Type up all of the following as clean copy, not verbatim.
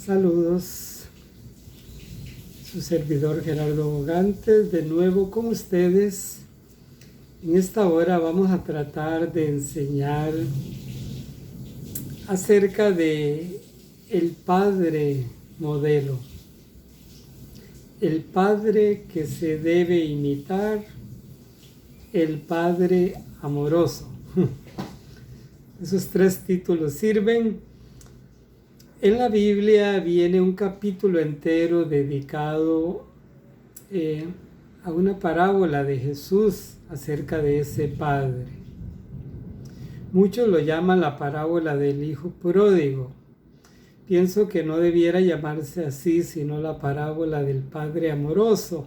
Saludos, su servidor Gerardo Bogantes, de nuevo con ustedes. En esta hora vamos a tratar de enseñar acerca de el Padre modelo, el Padre que se debe imitar, el Padre amoroso. Esos tres títulos sirven. En la Biblia viene un capítulo entero dedicado a una parábola de Jesús acerca de ese Padre. Muchos lo llaman la parábola del Hijo Pródigo. Pienso que no debiera llamarse así, sino la parábola del Padre amoroso.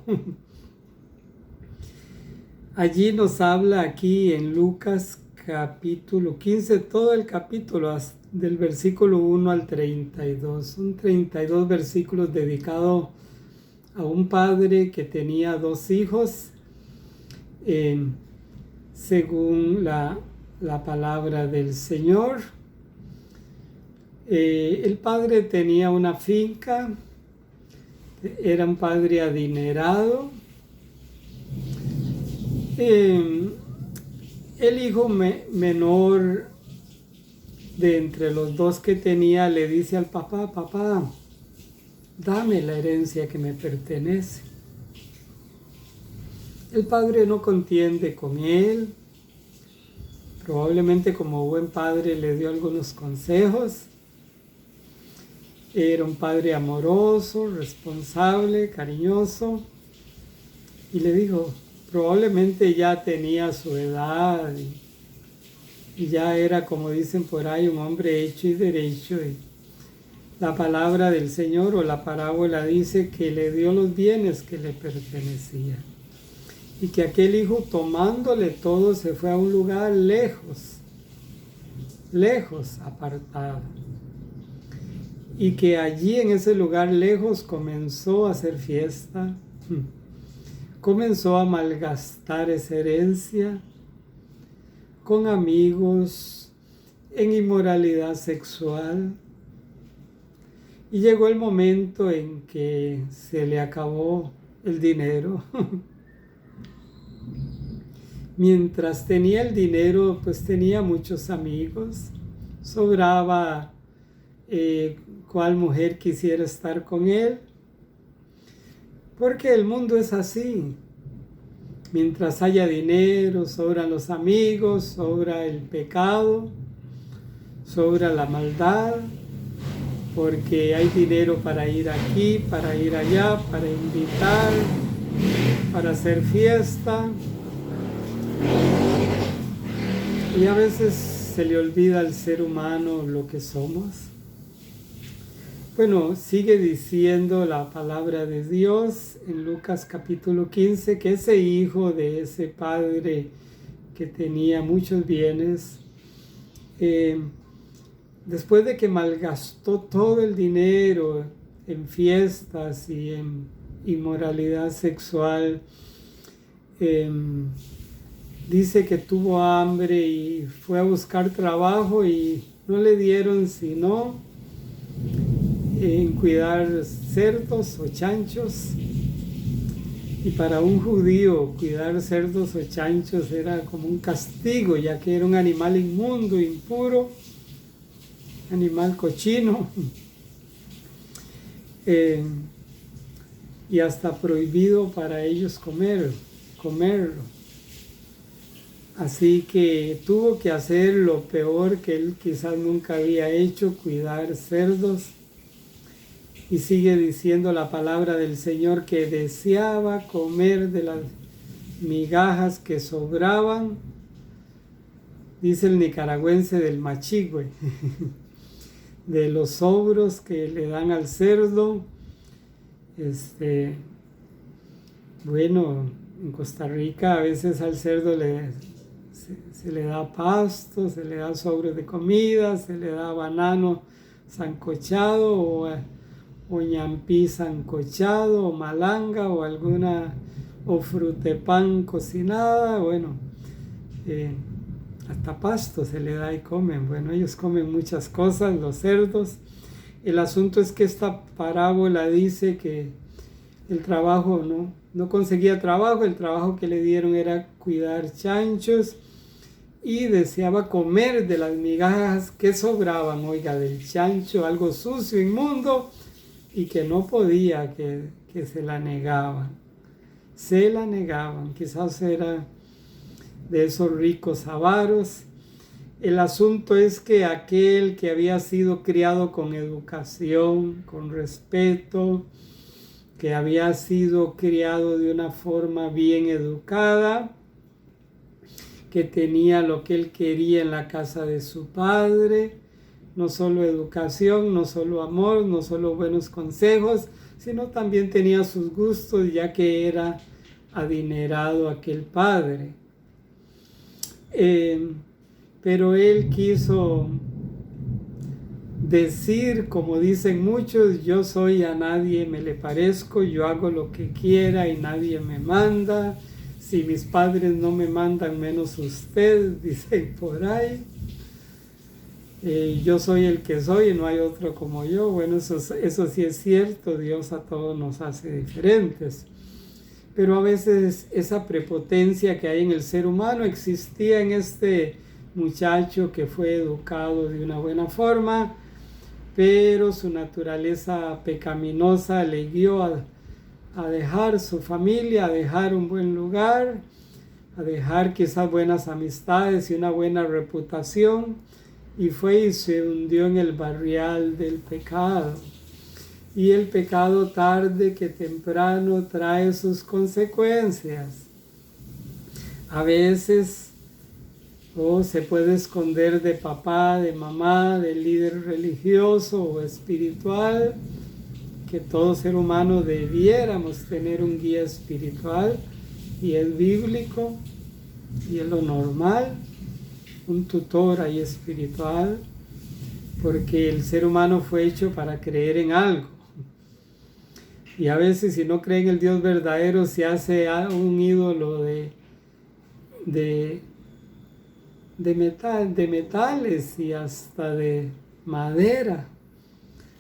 Allí nos habla aquí en Lucas capítulo 15, todo el capítulo del versículo 1 al 32. Son 32 versículos dedicados a un padre que tenía dos hijos, según la palabra del Señor. El padre tenía una finca, era un padre adinerado. El hijo menor de entre los dos que tenía le dice al papá: papá, dame la herencia que me pertenece. El padre no contiende con él. Probablemente como buen padre le dio algunos consejos. Era un padre amoroso, responsable, cariñoso. Y le dijo, probablemente ya tenía su edad y ya era, como dicen por ahí, un hombre hecho y derecho. Y la palabra del Señor o la parábola dice que le dio los bienes que le pertenecían. Y que aquel hijo, tomándole todo, se fue a un lugar lejos, apartado. Y que allí en ese lugar lejos comenzó a hacer fiesta, comenzó a malgastar esa herencia con amigos, en inmoralidad sexual. Y llegó el momento en que se le acabó el dinero. Mientras tenía el dinero, pues tenía muchos amigos. Sobraba cuál mujer quisiera estar con él. Porque el mundo es así. Mientras haya dinero, sobran los amigos, sobra el pecado, sobra la maldad, porque hay dinero para ir aquí, para ir allá, para invitar, para hacer fiesta. Y a veces se le olvida al ser humano lo que somos. Bueno, sigue diciendo la palabra de Dios en Lucas capítulo 15 que ese hijo de ese padre que tenía muchos bienes, después de que malgastó todo el dinero en fiestas y en inmoralidad sexual, dice que tuvo hambre y fue a buscar trabajo y no le dieron sino en cuidar cerdos o chanchos. Y para un judío cuidar cerdos o chanchos era como un castigo, ya que era un animal inmundo, impuro, animal cochino, y hasta prohibido para ellos comerlo. Así que tuvo que hacer lo peor que él quizás nunca había hecho, cuidar cerdos. Y sigue diciendo la palabra del Señor que deseaba comer de las migajas que sobraban, dice el nicaragüense, del machigüe, de los sobros que le dan al cerdo. Bueno, en Costa Rica a veces al cerdo se le da pasto, se le da sobres de comida, se le da banano sancochado o ñampí sancochado, o malanga, o frutepán cocinada. Bueno, hasta pasto se le da y comen. Bueno, ellos comen muchas cosas, los cerdos. El asunto es que esta parábola dice que el trabajo no conseguía trabajo, el trabajo que le dieron era cuidar chanchos y deseaba comer de las migajas que sobraban, oiga, del chancho, algo sucio, inmundo, y que no podía, que se la negaban. Se la negaban, quizás era de esos ricos avaros. El asunto es que aquel que había sido criado con educación, con respeto, que había sido criado de una forma bien educada, que tenía lo que él quería en la casa de su padre, no solo educación, no solo amor, no solo buenos consejos, sino también tenía sus gustos, ya que era adinerado aquel padre. Pero él quiso decir, como dicen muchos, yo soy a nadie me le parezco, yo hago lo que quiera y nadie me manda. Si mis padres no me mandan, menos usted, dicen por ahí. Yo soy el que soy y no hay otro como yo. Bueno, eso sí es cierto, Dios a todos nos hace diferentes. Pero a veces esa prepotencia que hay en el ser humano existía en este muchacho que fue educado de una buena forma, pero su naturaleza pecaminosa le guió a dejar su familia, a dejar un buen lugar, a dejar quizás buenas amistades y una buena reputación, y fue y se hundió en el barrial del pecado. Y el pecado tarde que temprano trae sus consecuencias. A veces se puede esconder de papá, de mamá, del líder religioso o espiritual, que todo ser humano debiéramos tener un guía espiritual, y es bíblico, y es lo normal, un tutor ahí espiritual, porque el ser humano fue hecho para creer en algo. Y a veces si no cree en el Dios verdadero, se hace un ídolo de metales y hasta de madera.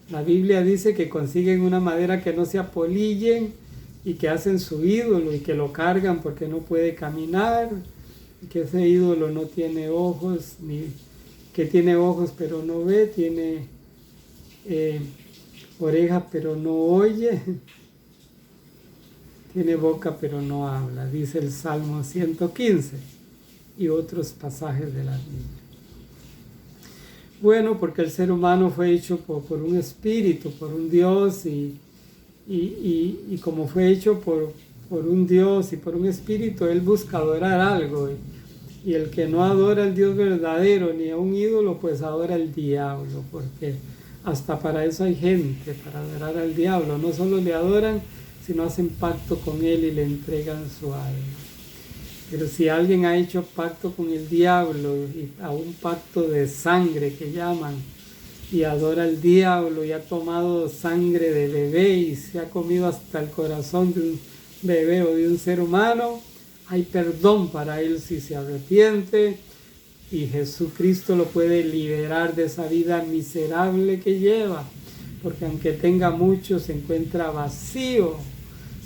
La Biblia dice que consiguen una madera que no se apolillen y que hacen su ídolo y que lo cargan porque no puede caminar, y que ese ídolo no tiene ojos, ni que tiene ojos pero no ve, tiene oreja pero no oye, tiene boca pero no habla, dice el Salmo 115 y otros pasajes de la Biblia. Bueno, porque el ser humano fue hecho por un espíritu, por un Dios, y como fue hecho por un Dios y por un espíritu, él busca adorar algo, y el que no adora al Dios verdadero ni a un ídolo, pues adora al diablo, porque hasta para eso hay gente, para adorar al diablo. No solo le adoran, sino hacen pacto con él y le entregan su alma. Pero si alguien ha hecho pacto con el diablo, y a un pacto de sangre que llaman, y adora al diablo, y ha tomado sangre de bebé y se ha comido hasta el corazón de un bebé o de un ser humano, hay perdón para él si se arrepiente, y Jesucristo lo puede liberar de esa vida miserable que lleva, porque aunque tenga mucho, se encuentra vacío,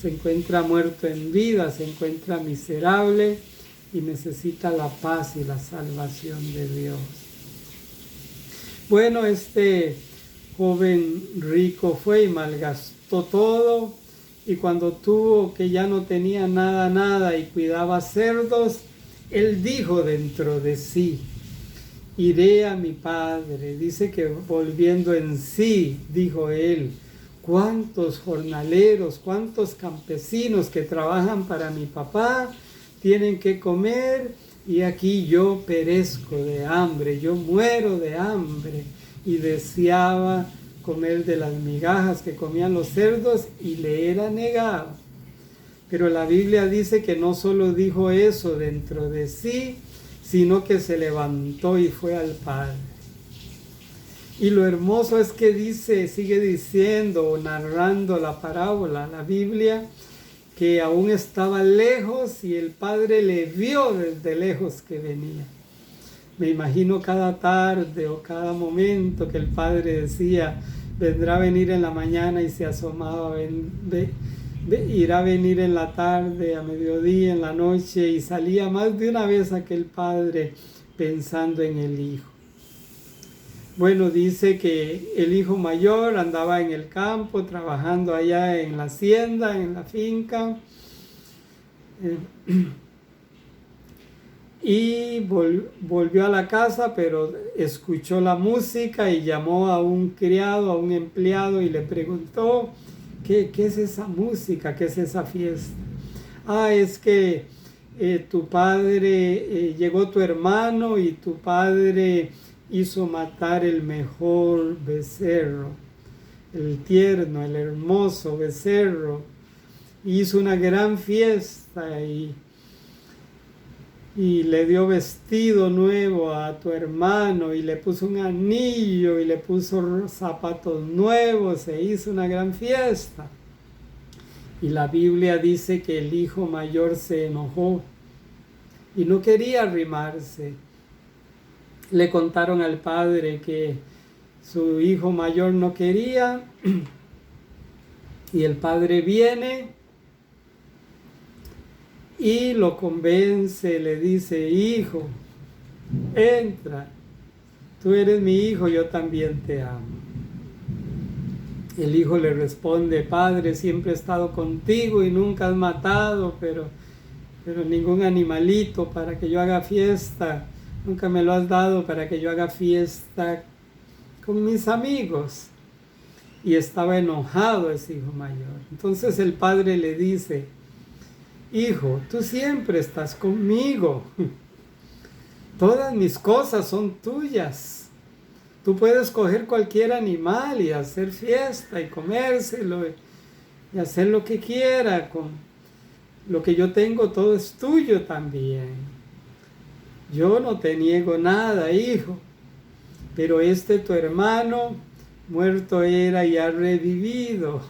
se encuentra muerto en vida, se encuentra miserable y necesita la paz y la salvación de Dios. Bueno, este joven rico fue y malgastó todo, y cuando tuvo que ya no tenía nada y cuidaba cerdos, él dijo dentro de sí: iré a mi padre. Dice que volviendo en sí, dijo él: cuántos jornaleros, cuántos campesinos que trabajan para mi papá tienen que comer, y aquí yo perezco de hambre, yo muero de hambre. Y deseaba comer de las migajas que comían los cerdos, y le era negado. Pero la Biblia dice que no solo dijo eso dentro de sí, sino que se levantó y fue al Padre. Y lo hermoso es que dice, sigue diciendo, narrando la parábola, la Biblia, que aún estaba lejos y el Padre le vio desde lejos que venía. Me imagino cada tarde o cada momento que el Padre decía: vendrá a venir en la mañana y se asomaba, irá a venir en la tarde, a mediodía, en la noche, y salía más de una vez aquel padre pensando en el hijo. Bueno, dice que el hijo mayor andaba en el campo, trabajando allá en la hacienda, en la finca, y volvió a la casa, pero escuchó la música y llamó a un criado, a un empleado, y le preguntó, ¿qué es esa música? ¿Qué es esa fiesta? Ah, es que tu padre, llegó tu hermano y tu padre hizo matar el mejor becerro, el tierno, el hermoso becerro. Hizo una gran fiesta y le dio vestido nuevo a tu hermano y le puso un anillo y le puso zapatos nuevos, se hizo una gran fiesta. Y la Biblia dice que el hijo mayor se enojó y no quería arrimarse. Le contaron al padre que su hijo mayor no quería y el padre viene y lo convence, le dice, hijo, entra, tú eres mi hijo, yo también te amo. El hijo le responde, padre, siempre he estado contigo y nunca has matado, pero ningún animalito para que yo haga fiesta. Nunca me lo has dado para que yo haga fiesta con mis amigos. Y estaba enojado ese hijo mayor. Entonces el padre le dice, hijo, tú siempre estás conmigo. Todas mis cosas son tuyas. Tú puedes coger cualquier animal y hacer fiesta y comérselo y hacer lo que quiera. Con lo que yo tengo, todo es tuyo también. Yo no te niego nada, hijo, pero tu hermano, muerto era y ha revivido.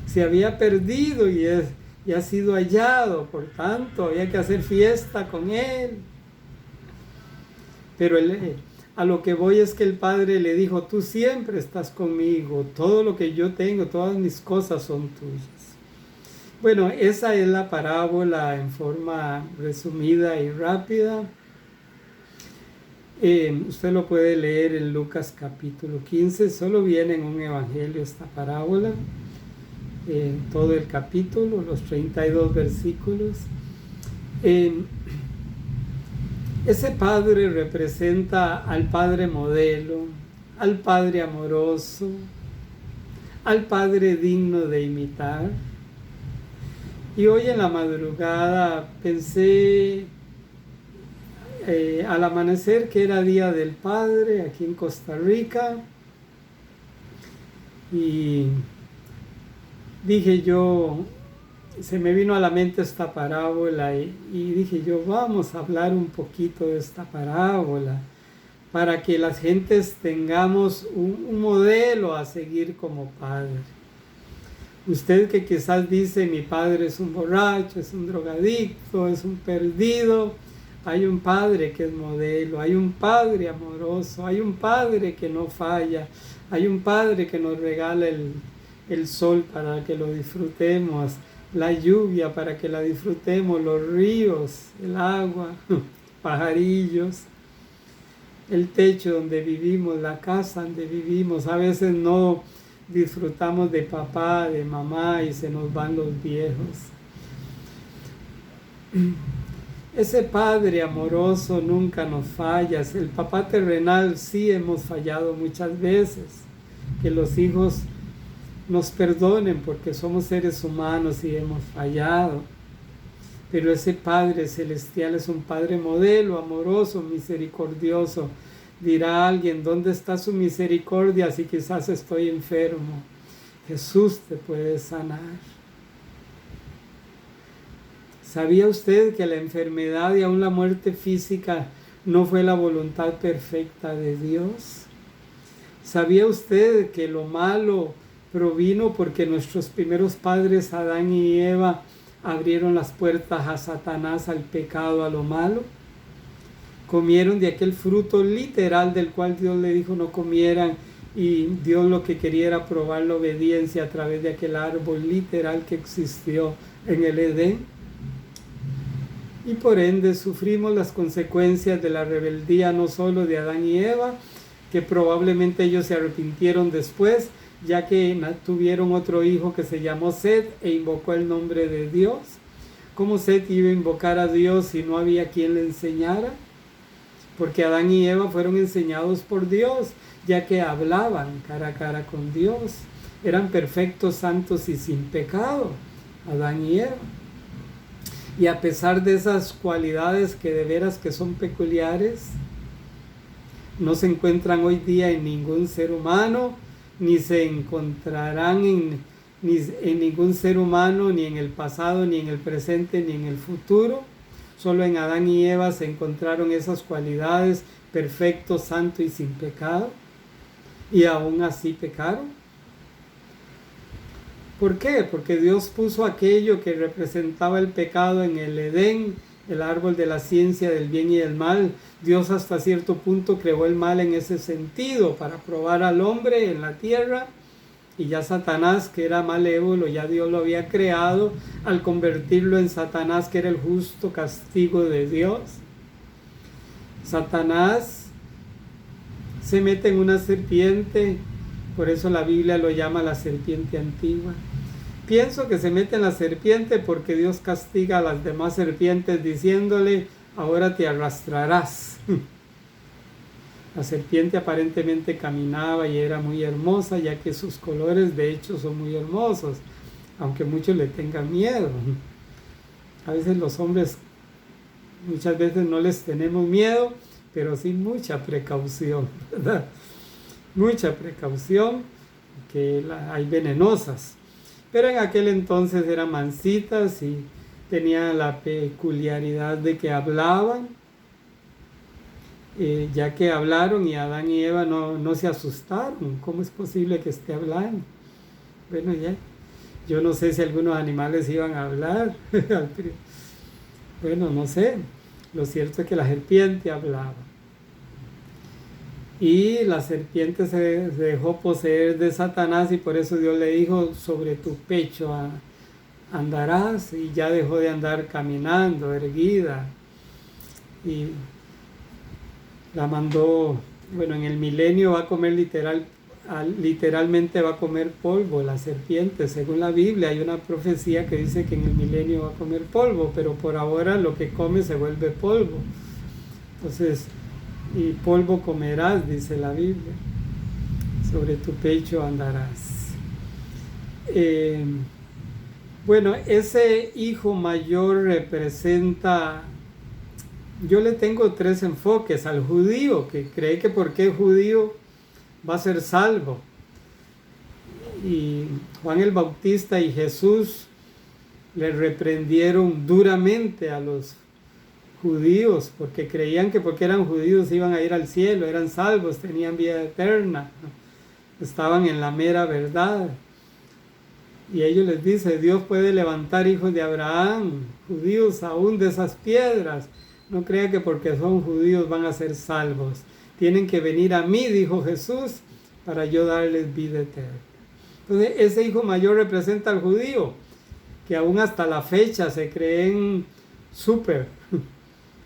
Se había perdido y ha sido hallado, por tanto, había que hacer fiesta con él. Pero a lo que voy es que el padre le dijo, tú siempre estás conmigo, todo lo que yo tengo, todas mis cosas son tuyas. Bueno, esa es la parábola en forma resumida y rápida. Usted lo puede leer en Lucas capítulo 15, solo viene en un evangelio esta parábola, todo el capítulo, los 32 versículos. Ese padre representa al padre modelo, al padre amoroso, al padre digno de imitar. Y hoy en la madrugada pensé al amanecer que era Día del Padre aquí en Costa Rica y dije yo, se me vino a la mente esta parábola y dije yo, vamos a hablar un poquito de esta parábola para que las gentes tengamos un modelo a seguir como padre. Usted que quizás dice, mi padre es un borracho, es un drogadicto, es un perdido, hay un padre que es modelo, hay un padre amoroso, hay un padre que no falla, hay un padre que nos regala el sol para que lo disfrutemos, la lluvia para que la disfrutemos, los ríos, el agua, pajarillos, el techo donde vivimos, la casa donde vivimos. A veces no disfrutamos de papá, de mamá y se nos van los viejos. Ese padre amoroso nunca nos falla. El papá terrenal sí hemos fallado muchas veces. Que los hijos nos perdonen porque somos seres humanos y hemos fallado. Pero ese Padre celestial es un Padre modelo, amoroso, misericordioso. Dirá alguien, ¿dónde está su misericordia si quizás estoy enfermo? Jesús te puede sanar. ¿Sabía usted que la enfermedad y aún la muerte física no fue la voluntad perfecta de Dios? ¿Sabía usted que lo malo provino porque nuestros primeros padres, Adán y Eva, abrieron las puertas a Satanás, al pecado, a lo malo? comieron de aquel fruto literal del cual Dios le dijo no comieran, y Dios lo que quería era probar la obediencia a través de aquel árbol literal que existió en el Edén. Y por ende sufrimos las consecuencias de la rebeldía no solo de Adán y Eva, que probablemente ellos se arrepintieron después, ya que tuvieron otro hijo que se llamó Set e invocó el nombre de Dios. ¿Cómo Set iba a invocar a Dios si no había quien le enseñara? Porque Adán y Eva fueron enseñados por Dios, ya que hablaban cara a cara con Dios. Eran perfectos, santos y sin pecado, Adán y Eva. Y a pesar de esas cualidades que de veras que son peculiares, no se encuentran hoy día en ningún ser humano, ni se encontrarán en ningún ser humano, ni en el pasado, ni en el presente, ni en el futuro. Solo en Adán y Eva se encontraron esas cualidades, perfecto, santo y sin pecado, y aún así pecaron. ¿Por qué? Porque Dios puso aquello que representaba el pecado en el Edén, el árbol de la ciencia del bien y del mal. Dios hasta cierto punto creó el mal en ese sentido, para probar al hombre en la tierra, y ya Satanás, que era malévolo, ya Dios lo había creado, al convertirlo en Satanás, que era el justo castigo de Dios. Satanás se mete en una serpiente, por eso la Biblia lo llama la serpiente antigua. Pienso que se mete en la serpiente porque Dios castiga a las demás serpientes diciéndole, ahora te arrastrarás. La serpiente aparentemente caminaba y era muy hermosa, ya que sus colores de hecho son muy hermosos, aunque muchos le tengan miedo. A veces los hombres, muchas veces no les tenemos miedo, pero sí mucha precaución, ¿verdad? Mucha precaución, que hay venenosas. Pero en aquel entonces eran mansitas y tenían la peculiaridad de que hablaban, ya que hablaron y Adán y Eva no se asustaron. ¿Cómo es posible que esté hablando? Bueno, ya, yo no sé si algunos animales iban a hablar. Bueno, no sé. Lo cierto es que la serpiente hablaba. Y la serpiente se dejó poseer de Satanás, y por eso Dios le dijo, sobre tu pecho andarás, y ya dejó de andar caminando, erguida. Y la mandó, bueno, en el milenio va a comer literalmente va a comer polvo la serpiente. Según la Biblia hay una profecía que dice que en el milenio va a comer polvo, pero por ahora lo que come se vuelve polvo. Entonces, y polvo comerás, dice la Biblia, sobre tu pecho andarás. Bueno, ese hijo mayor representa, yo le tengo tres enfoques: al judío, que cree que porque es judío va a ser salvo, y Juan el Bautista y Jesús le reprendieron duramente a los judíos, porque creían que porque eran judíos iban a ir al cielo, eran salvos, tenían vida eterna, estaban en la mera verdad. Y ellos les dice, Dios puede levantar hijos de Abraham, judíos aún de esas piedras. No crean que porque son judíos van a ser salvos. Tienen que venir a mí, dijo Jesús, para yo darles vida eterna. Entonces, ese hijo mayor representa al judío, que aún hasta la fecha se creen súper.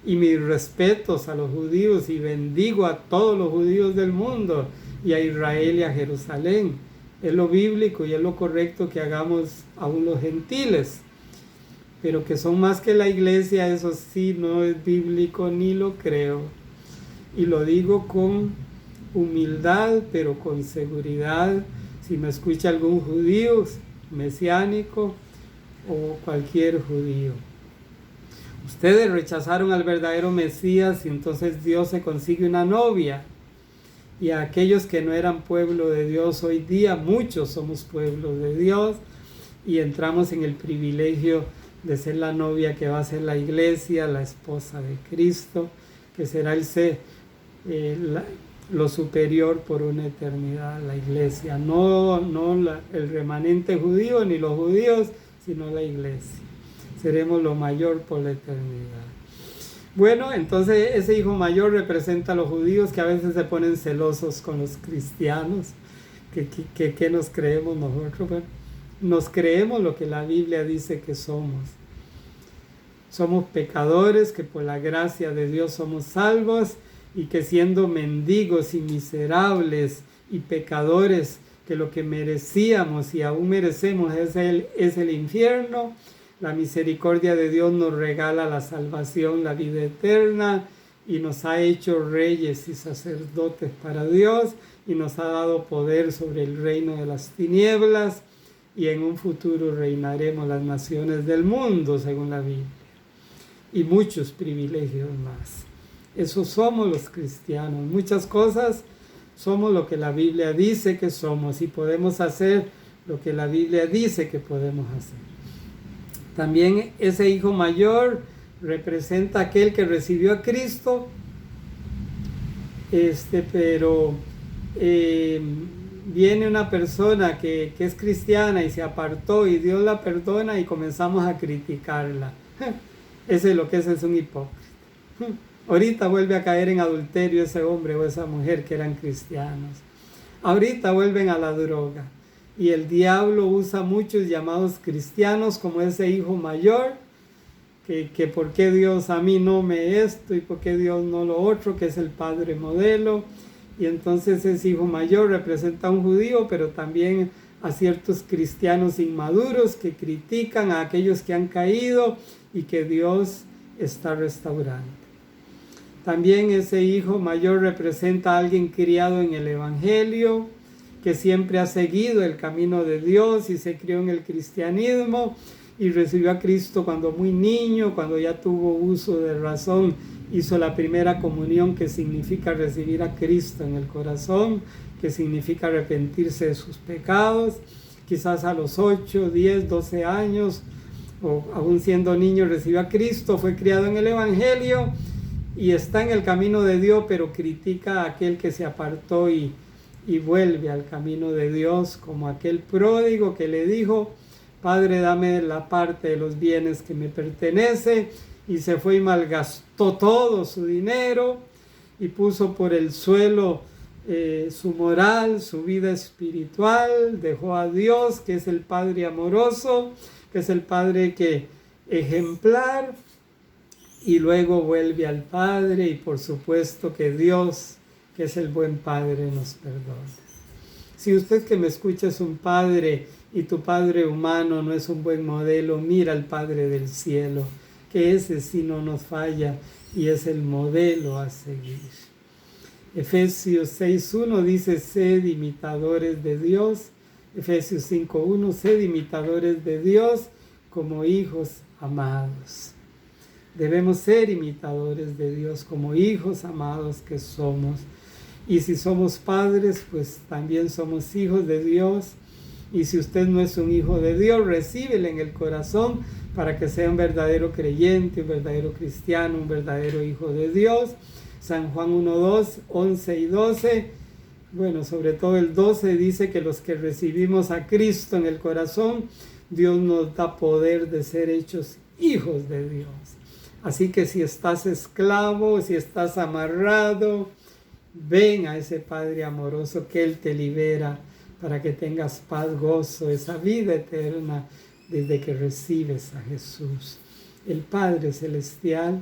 Y mis respetos a los judíos, y bendigo a todos los judíos del mundo, y a Israel y a Jerusalén. Es lo bíblico y es lo correcto que hagamos aún los gentiles. Pero que son más que la iglesia, eso sí no es bíblico ni lo creo. Y lo digo con humildad, pero con seguridad. Si me escucha algún judío mesiánico o cualquier judío. Ustedes rechazaron al verdadero Mesías, y entonces Dios se consigue una novia. Y a aquellos que no eran pueblo de Dios, hoy día muchos somos pueblo de Dios, y entramos en el privilegio de ser la novia que va a ser la iglesia, la esposa de Cristo, que será lo superior por una eternidad, la iglesia. No el remanente judío ni los judíos, sino la iglesia. Seremos lo mayor por la eternidad. Bueno, entonces ese hijo mayor representa a los judíos que a veces se ponen celosos con los cristianos. ¿Qué nos creemos nosotros? Bueno, nos creemos lo que la Biblia dice que somos. Somos pecadores, que por la gracia de Dios somos salvos, y que siendo mendigos y miserables y pecadores, que lo que merecíamos y aún merecemos es el infierno, la misericordia de Dios nos regala la salvación, la vida eterna, y nos ha hecho reyes y sacerdotes para Dios, y nos ha dado poder sobre el reino de las tinieblas, y en un futuro reinaremos las naciones del mundo, según la Biblia, y muchos privilegios más. Eso somos los cristianos. Muchas cosas somos lo que la Biblia dice que somos, y podemos hacer lo que la Biblia dice que podemos hacer. También ese hijo mayor representa a aquel que recibió a Cristo, pero viene una persona que es cristiana y se apartó, y Dios la perdona, y comenzamos a criticarla. Ese es lo que es un hipócrita. Ahorita vuelve a caer en adulterio ese hombre o esa mujer que eran cristianos. Ahorita vuelven a la droga. Y el diablo usa muchos llamados cristianos como ese hijo mayor, que por qué Dios a mí no me esto y por qué Dios no lo otro, que es el padre modelo. Y entonces ese hijo mayor representa a un judío, pero también a ciertos cristianos inmaduros que critican a aquellos que han caído y que Dios está restaurando. También ese hijo mayor representa a alguien criado en el Evangelio, que siempre ha seguido el camino de Dios y se crió en el cristianismo y recibió a Cristo cuando muy niño, cuando ya tuvo uso de razón, hizo la primera comunión, que significa recibir a Cristo en el corazón, que significa arrepentirse de sus pecados. Quizás a los 8, 10, 12 años, o aún siendo niño, recibió a Cristo, fue criado en el Evangelio y está en el camino de Dios, pero critica a aquel que se apartó y vuelve al camino de Dios, como aquel pródigo que le dijo: Padre, dame la parte de los bienes que me pertenece, y se fue y malgastó todo su dinero y puso por el suelo su moral, su vida espiritual, dejó a Dios, que es el Padre amoroso, que es el Padre ejemplar, y luego vuelve al Padre, y por supuesto que Dios, que es el buen Padre, nos perdona. Si usted que me escucha es un padre y tu padre humano no es un buen modelo, mira al Padre del cielo, que ese sí no nos falla y es el modelo a seguir. Efesios 6.1 dice: sed imitadores de Dios. Efesios 5.1: sed imitadores de Dios como hijos amados. Debemos ser imitadores de Dios como hijos amados que somos. Y si somos padres, pues también somos hijos de Dios. Y si usted no es un hijo de Dios, recíbele en el corazón para que sea un verdadero creyente, un verdadero cristiano, un verdadero hijo de Dios. San Juan 1:2, 11 y 12, bueno, sobre todo el 12 dice que los que recibimos a Cristo en el corazón, Dios nos da poder de ser hechos hijos de Dios. Así que si estás esclavo, si estás amarrado, ven a ese Padre amoroso, que Él te libera para que tengas paz, gozo, esa vida eterna desde que recibes a Jesús. El Padre Celestial,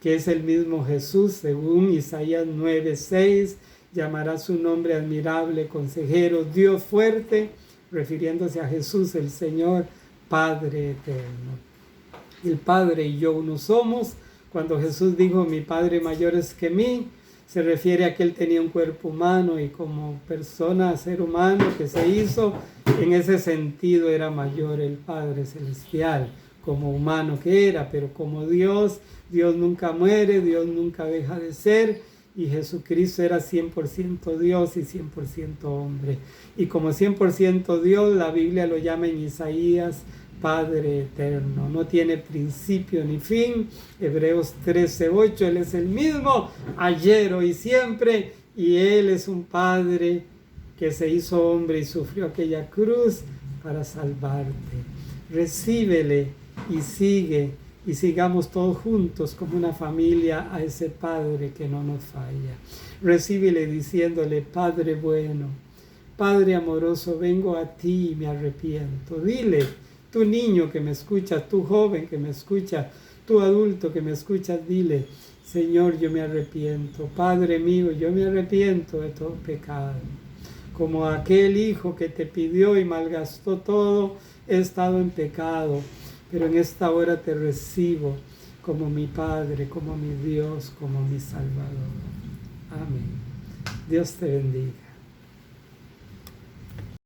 que es el mismo Jesús, según Isaías 9:6, llamará su nombre admirable, consejero, Dios fuerte, refiriéndose a Jesús, el Señor, Padre eterno. El Padre y yo uno somos. Cuando Jesús dijo: mi Padre mayor es que mí, se refiere a que Él tenía un cuerpo humano, y como persona, ser humano que se hizo, en ese sentido era mayor el Padre Celestial, como humano que era, pero como Dios, Dios nunca muere, Dios nunca deja de ser, y Jesucristo era 100% Dios y 100% hombre. Y como 100% Dios, la Biblia lo llama en Isaías Padre eterno, no tiene principio ni fin. Hebreos 13:8, Él es el mismo ayer, hoy y siempre, y Él es un Padre que se hizo hombre y sufrió aquella cruz para salvarte. Recíbele y sigue, y sigamos todos juntos como una familia a ese Padre que no nos falla. Recíbele diciéndole: Padre bueno, Padre amoroso, vengo a ti y me arrepiento. Dile, tu niño que me escucha, tu joven que me escucha, tu adulto que me escucha, dile: Señor, yo me arrepiento. Padre mío, yo me arrepiento de todo pecado. Como aquel hijo que te pidió y malgastó todo, he estado en pecado, pero en esta hora te recibo como mi Padre, como mi Dios, como mi Salvador. Amén. Dios te bendiga.